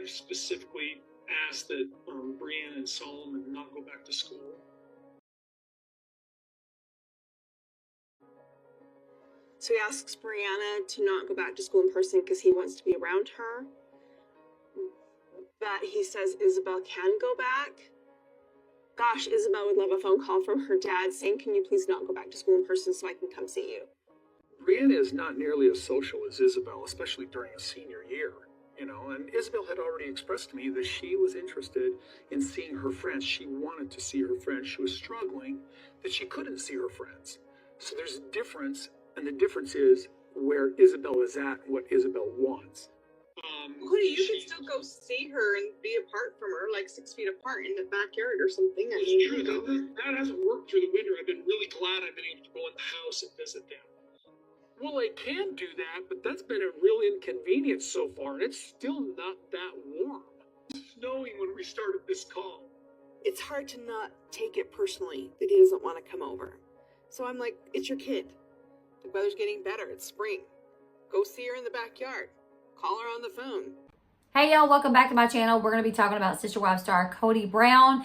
have specifically asked that Breann and Solomon not go back to school. So he asks Brianna to not go back to school in person because he wants to be around her. But he says Ysabel can go back. Gosh, Ysabel would love a phone call from her dad saying, can you please not go back to school in person so I can come see you? Breann is not nearly as social as Ysabel, especially during a senior year, and Ysabel had already expressed to me that she was interested in seeing her friends. She wanted to see her friends. She was struggling that she couldn't see her friends. So there's a difference, and the difference is where Ysabel is at, what Ysabel wants. Kody, you can still go see her and be apart from her, like 6 feet apart in the backyard or something. It's true. That hasn't worked through the winter. I've been really glad I've been able to go in the house and visit them. Well, I can do that, but that's been a real inconvenience so far, and it's still not that warm. It's snowing when we started this call. It's hard to not take it personally that he doesn't want to come over. So I'm like, it's your kid. The weather's getting better. It's spring. Go see her in the backyard. Call her on the phone. Hey y'all, welcome back to my channel. We're going to be talking about Sister Wives star Kody Breann.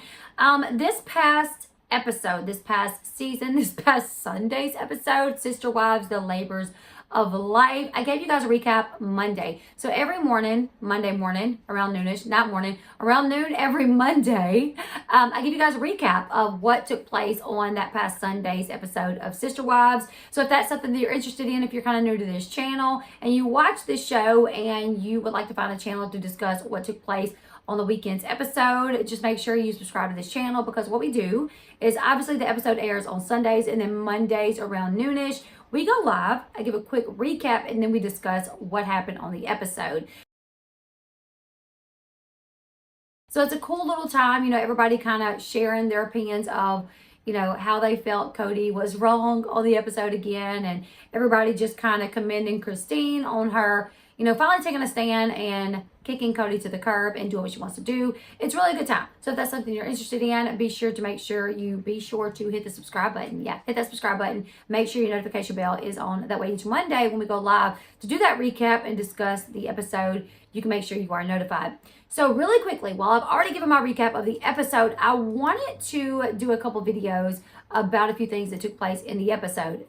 This past episode, this past season, this past Sunday's episode, Sister Wives, the labors of life. I gave you guys a recap Monday. So every morning, Monday morning, around noonish, not morning, around noon every Monday, I give you guys a recap of what took place on that past Sunday's episode of Sister Wives. So if that's something that you're interested in, if you're kind of new to this channel and you watch this show and you would like to find a channel to discuss what took place on the weekend's episode, just make sure you subscribe to this channel, because what we do is obviously the episode airs on Sundays, and then Mondays around noonish we go live. I give a quick recap and then we discuss what happened on the episode. So it's a cool little time, everybody kind of sharing their opinions of, how they felt Kody was wrong on the episode again, and everybody just kind of commending Christine on her, finally taking a stand and kicking Kody to the curb and doing what she wants to do. It's really a good time. So if that's something you're interested in, be sure to hit the subscribe button. Yeah, hit that subscribe button. Make sure your notification bell is on. That way each Monday when we go live to do that recap and discuss the episode, you can make sure you are notified. So really quickly, while I've already given my recap of the episode, I wanted to do a couple videos about a few things that took place in the episode.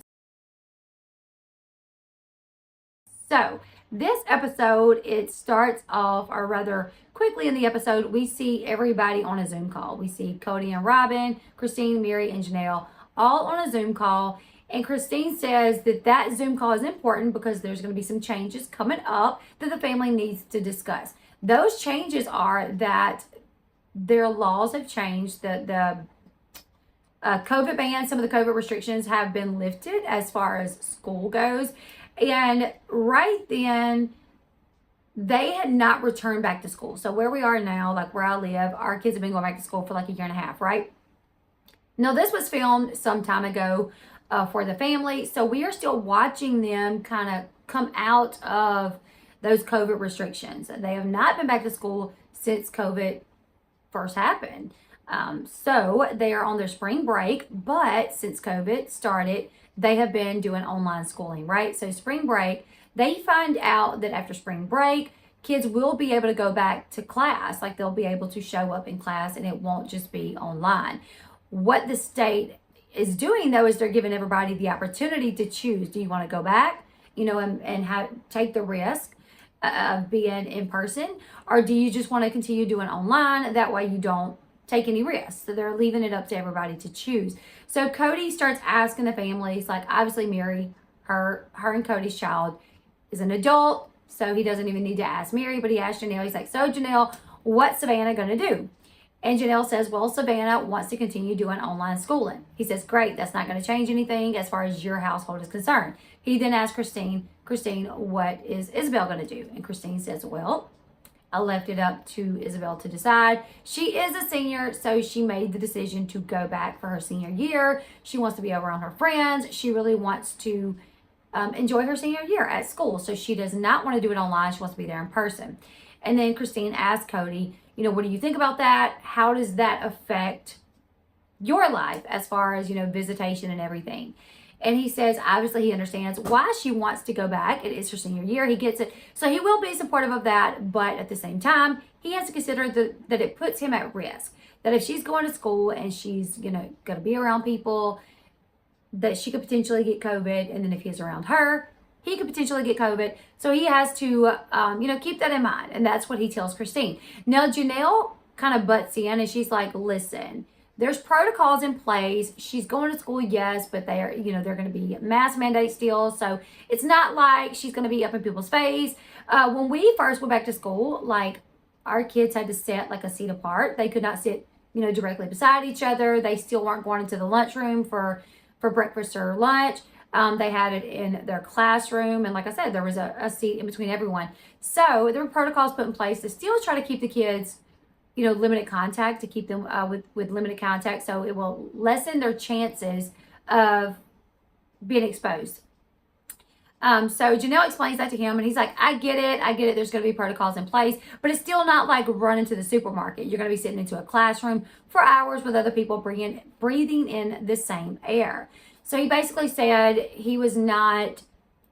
So this episode, it starts off, or rather quickly in the episode, we see everybody on a Zoom call. We see Kody and Robyn, Christine, Mary, and Janelle all on a Zoom call. And Christine says that Zoom call is important because there's going to be some changes coming up that the family needs to discuss. Those changes are that their laws have changed, the COVID ban, some of the COVID restrictions have been lifted as far as school goes. And right then, they had not returned back to school. So where we are now, like where I live, our kids have been going back to school for like a year and a half, right? Now, this was filmed some time ago for the family. So we are still watching them kind of come out of those COVID restrictions. They have not been back to school since COVID first happened. So they are on their spring break, but since COVID started, they have been doing online schooling, right? So spring break, they find out that after spring break, kids will be able to go back to class. Like they'll be able to show up in class and it won't just be online. What the state is doing though, is they're giving everybody the opportunity to choose. Do you want to go back, and take the risk of being in person? Or do you just want to continue doing online? That way you don't take any risks. So they're leaving it up to everybody to choose. So Kody starts asking the families, like obviously Mary, her and Kody's child is an adult, so he doesn't even need to ask Mary, but he asked Janelle. He's like, so Janelle, what's Savannah going to do? And Janelle says, well, Savannah wants to continue doing online schooling. He says, great, that's not going to change anything as far as your household is concerned. He then asks Christine, what is Ysabel going to do? And Christine says, well, I left it up to Ysabel to decide. She is a senior, so she made the decision to go back for her senior year. She wants to be around her friends. She really wants to enjoy her senior year at school. So she does not want to do it online. She wants to be there in person. And then Christine asked Kody, what do you think about that? How does that affect your life as far as, visitation and everything? And he says, obviously, he understands why she wants to go back. It is her senior year. He gets it. So he will be supportive of that. But at the same time, he has to consider that it puts him at risk. That if she's going to school and she's, going to be around people, that she could potentially get COVID. And then if he's around her, he could potentially get COVID. So he has to, keep that in mind. And that's what he tells Christine. Now, Janelle kind of butts in and she's like, listen, there's protocols in place. She's going to school, yes, but they're going to be mask mandate still. So it's not like she's going to be up in people's face. When we first went back to school, like our kids had to sit like a seat apart. They could not sit, directly beside each other. They still weren't going into the lunchroom for breakfast or lunch. They had it in their classroom. And like I said, there was a seat in between everyone. So there were protocols put in place to still try to keep the kids limited contact, to keep them with limited contact. So it will lessen their chances of being exposed. So Janelle explains that to him and he's like, I get it. There's going to be protocols in place, but it's still not like running to the supermarket. You're going to be sitting into a classroom for hours with other people breathing in the same air. So he basically said he was not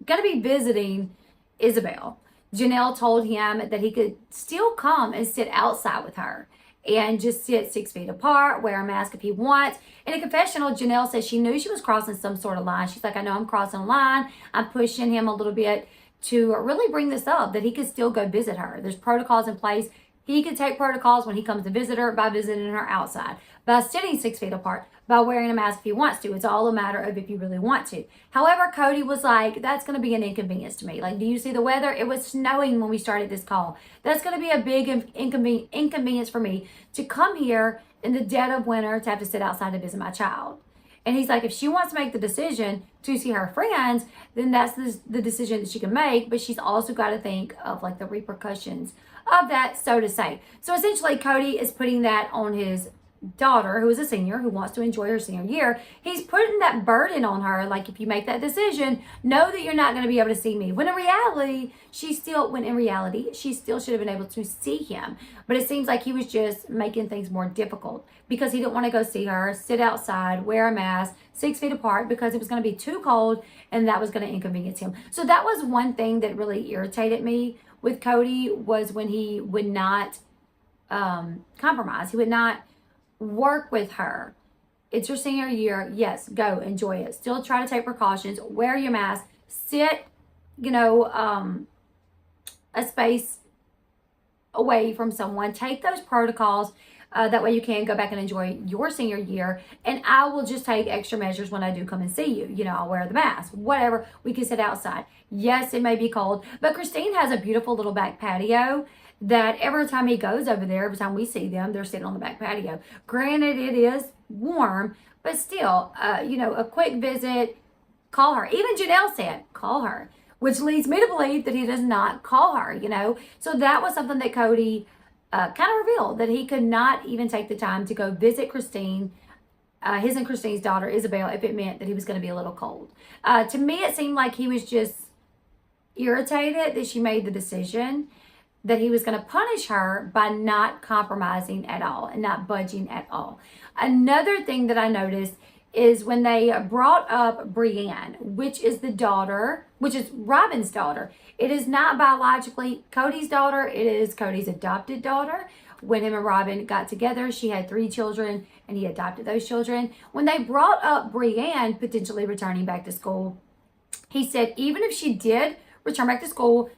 going to be visiting Ysabel. Janelle told him that he could still come and sit outside with her and just sit 6 feet apart, wear a mask if he wants. In a confessional, Janelle says she knew she was crossing some sort of line. She's like, I know I'm crossing a line. I'm pushing him a little bit to really bring this up, that he could still go visit her. There's protocols in place. He could take protocols when he comes to visit her by visiting her outside, by sitting 6 feet apart, by wearing a mask if he wants to. It's all a matter of if you really want to. However, Kody was like, that's going to be an inconvenience to me. Like, do you see the weather? It was snowing when we started this call. That's going to be a big inconvenience for me to come here in the dead of winter to have to sit outside to visit my child. And he's like, if she wants to make the decision to see her friends, then that's the decision that she can make. But she's also got to think of like the repercussions of that, so to say. So essentially, Kody is putting that on his daughter, who is a senior, who wants to enjoy her senior year. He's putting that burden on her. Like, if you make that decision, know that you're not going to be able to see me. When in reality, she still should have been able to see him. But it seems like he was just making things more difficult because he didn't want to go see her, sit outside, wear a mask, 6 feet apart, because it was going to be too cold and that was going to inconvenience him. So that was one thing that really irritated me with Kody, was when he would not compromise. He would not work with her. It's your senior year. Yes, go enjoy it. Still try to take precautions. Wear your mask. Sit, a space away from someone. Take those protocols. That way you can go back and enjoy your senior year. And I will just take extra measures when I do come and see you. I'll wear the mask. Whatever. We can sit outside. Yes, it may be cold. But Christine has a beautiful little back patio that every time he goes over there, every time we see them, they're sitting on the back patio. Granted, it is warm, but still, a quick visit, call her. Even Janelle said, call her, which leads me to believe that he does not call her, So that was something that Kody kind of revealed, that he could not even take the time to go visit Christine, his and Christine's daughter, Ysabel, if it meant that he was going to be a little cold. To me, it seemed like he was just irritated that she made the decision that he was going to punish her by not compromising at all and not budging at all. Another thing that I noticed is when they brought up Breann, which is Robyn's daughter. It is not biologically Kody's daughter. It is Kody's adopted daughter. When him and Robyn got together, she had 3 children and he adopted those children. When they brought up Breann potentially returning back to school, he said even if she did return back to school,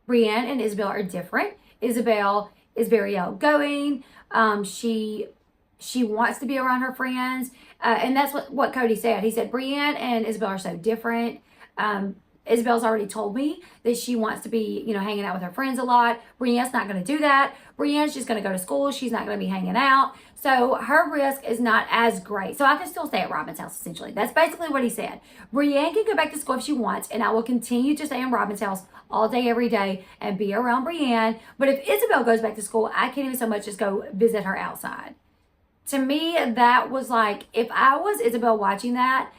Breann and Ysabel are different. Ysabel is very outgoing. She wants to be around her friends. And that's what Kody said. He said, Breann and Ysabel are so different. Ysabel's already told me that she wants to be, hanging out with her friends a lot. Breann's not going to do that. Breann's just going to go to school. She's not going to be hanging out. So her risk is not as great. So I can still stay at Robyn's house, essentially. That's basically what he said. Breann can go back to school if she wants, and I will continue to stay in Robyn's house all day, every day, and be around Breann. But if Ysabel goes back to school, I can't even so much as go visit her outside. To me, that was like, if I was Ysabel watching that,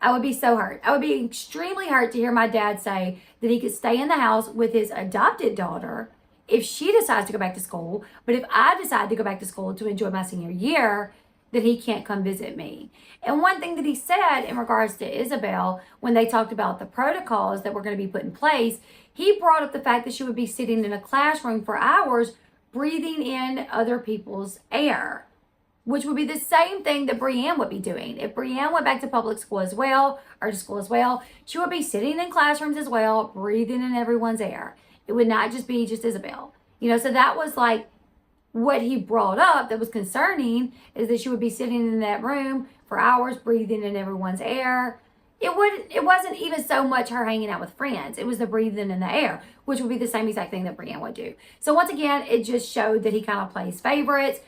I would be so hurt. I would be extremely hurt to hear my dad say that he could stay in the house with his adopted daughter if she decides to go back to school. But if I decide to go back to school to enjoy my senior year, that he can't come visit me. And one thing that he said in regards to Ysabel, when they talked about the protocols that were going to be put in place, he brought up the fact that she would be sitting in a classroom for hours, breathing in other people's air, which would be the same thing that Breann would be doing. If Breann went back to public school as well, or to school as well, she would be sitting in classrooms as well, breathing in everyone's air. It would not just be just Ysabel. You know, so that was like what he brought up that was concerning, is that she would be sitting in that room for hours, breathing in everyone's air. It wasn't even so much her hanging out with friends. It was the breathing in the air, which would be the same exact thing that Breann would do. So once again, it just showed that he kind of plays favorites.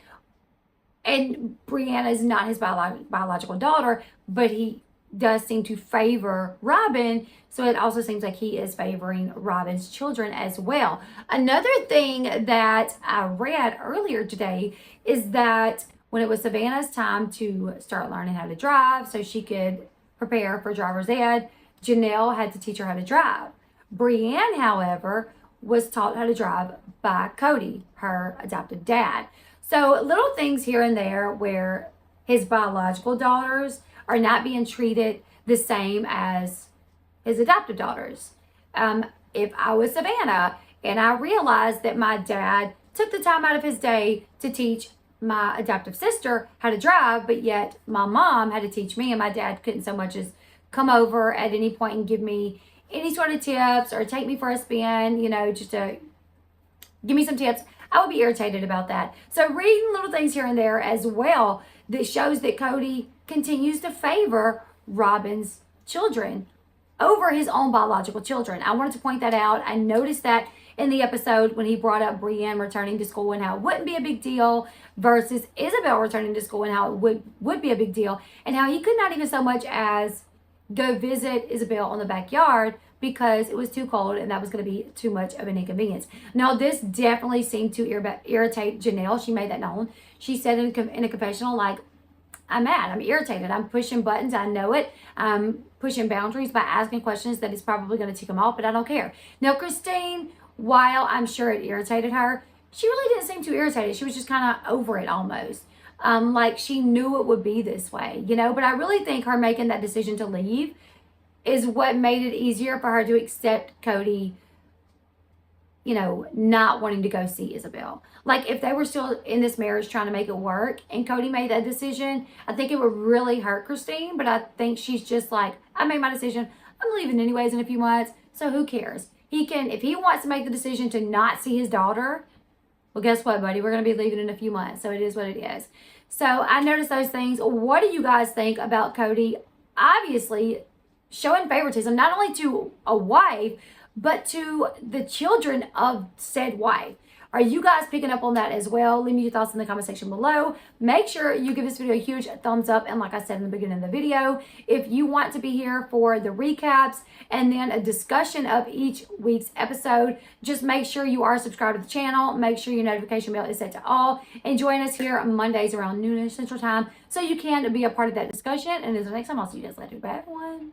And Breann is not his biological daughter, but he does seem to favor Robyn. So it also seems like he is favoring Robyn's children as well. Another thing that I read earlier today is that when it was Savannah's time to start learning how to drive so she could prepare for driver's ed, Janelle had to teach her how to drive. Breann, however, was taught how to drive by Kody, her adopted dad. So little things here and there where his biological daughters are not being treated the same as his adoptive daughters. If I was Savannah and I realized that my dad took the time out of his day to teach my adoptive sister how to drive, but yet my mom had to teach me, and my dad couldn't so much as come over at any point and give me any sort of tips or take me for a spin, you know, just to give me some tips, I would be irritated about that. So reading little things here and there as well that shows that Kody continues to favor Robyn's children over his own biological children. I wanted to point that out. I noticed that in the episode when he brought up Breann returning to school and how it wouldn't be a big deal versus Ysabel returning to school and how it would be a big deal, and how he could not even so much as go visit Ysabel on the backyard because it was too cold and that was going to be too much of an inconvenience. Now, this definitely seemed to irritate Janelle. She made that known. She said in a confessional, like, I'm mad, I'm irritated, I'm pushing buttons, I know it. I'm pushing boundaries by asking questions that is probably going to tick him off, but I don't care. Now, Christine, while I'm sure it irritated her, she really didn't seem too irritated. She was just kind of over it almost. Like she knew it would be this way, you know, but I really think her making that decision to leave is what made it easier for her to accept Kody, you know, not wanting to go see Ysabel. Like if they were still in this marriage trying to make it work and Kody made that decision, I think it would really hurt Christine, but I think she's just like, I made my decision. I'm leaving anyways in a few months, so who cares? He can, if he wants to make the decision to not see his daughter, well, guess what, buddy? We're going to be leaving in a few months, so it is what it is. So I noticed those things. What do you guys think about Kody obviously showing favoritism, not only to a wife, but to the children of said wife? Are you guys picking up on that as well? Leave me your thoughts in the comment section below. Make sure you give this video a huge thumbs up. And like I said in the beginning of the video, if you want to be here for the recaps and then a discussion of each week's episode, just make sure you are subscribed to the channel. Make sure your notification bell is set to all. And join us here on Mondays around noonish Central Time so you can be a part of that discussion. And until next time, I'll see you guys later. Bye, everyone.